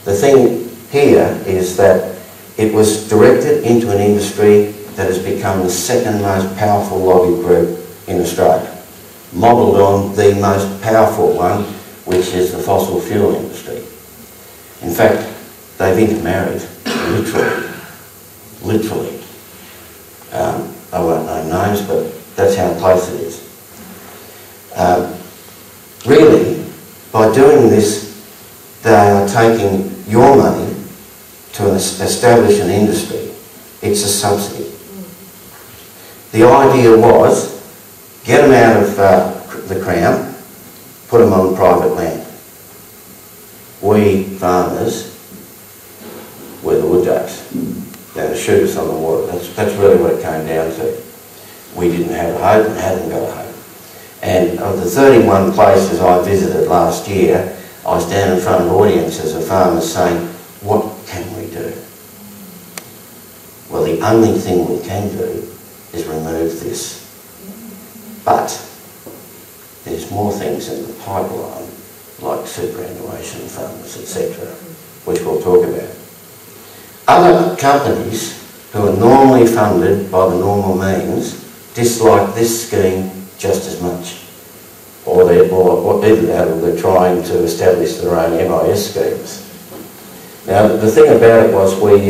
The thing here is that it was directed into an industry that has become the second most powerful lobby group in Australia, modelled on the most powerful one, which is the fossil fuel industry. In fact, they've intermarried, literally. I won't name names, but that's how close it is. Really, by doing this, they are taking your money to establish an industry. It's a subsidy. The idea was, get them out of the Crown, put them on private land. We farmers were the woodjacks. They would shoot us on the water. That's really what it came down to. We didn't have a home and hadn't got a home. And of the 31 places I visited last year, I stand in front of audiences of farmers saying, what can we do? Well, the only thing we can do is remove this. But there's more things in the pipeline, like superannuation funds, etc., which we'll talk about. Other companies who are normally funded by the normal means dislike this scheme just as much. Or either that, or they're trying to establish their own MIS schemes. Now, the thing about it was we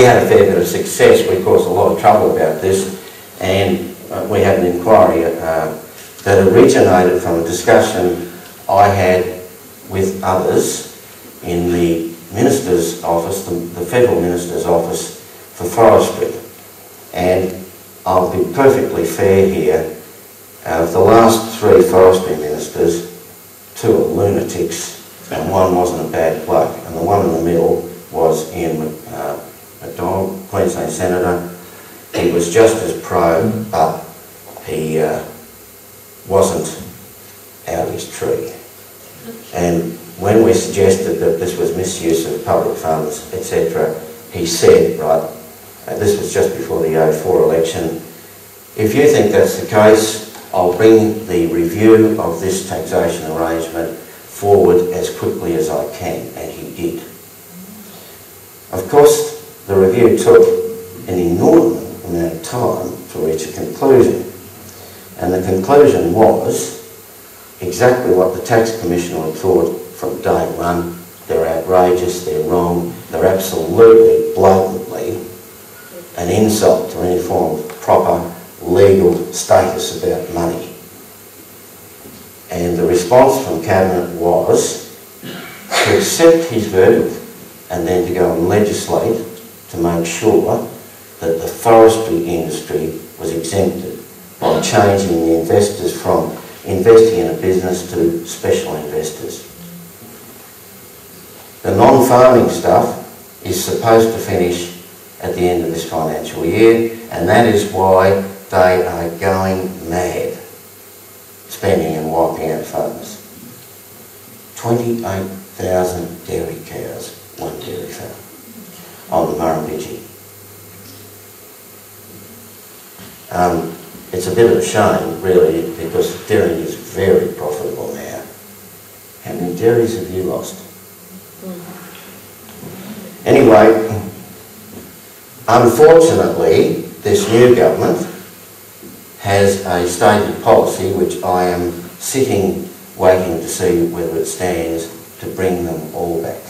had a fair bit of success. We caused a lot of trouble about this, and we had an inquiry that originated from a discussion I had with others in the Minister's Office, the Federal Minister's Office for Forestry. And I'll be perfectly fair here. Of the last 3 forestry ministers, 2 are lunatics and 1 wasn't a bad bloke. And the one in the middle was Ian McDonald, Queensland Senator. He was just as pro, but he wasn't out of his tree. And when we suggested that this was misuse of public funds, etc., he said, right, this was just before the 04 election, if you think that's the case, I'll bring the review of this taxation arrangement forward as quickly as I can, and he did. Of course, the review took an inordinate amount of time to reach a conclusion, and the conclusion was exactly what the Tax Commissioner had thought from day one. They're outrageous, they're wrong, they're absolutely, blatantly an insult to any form of proper legal status about money. And the response from Cabinet was to accept his verdict and then to go and legislate to make sure that the forestry industry was exempted by changing the investors from investing in a business to special investors. The non-farming stuff is supposed to finish at the end of this financial year, and that is why they are going mad, spending and wiping out funds. 28,000 dairy cows, one dairy farm, on the Murrumbidgee. It's a bit of a shame, really, because dairy is very profitable now. How many dairies have you lost? Anyway, unfortunately, this new government has a stated policy which I am sitting waiting to see whether it stands to bring them all back.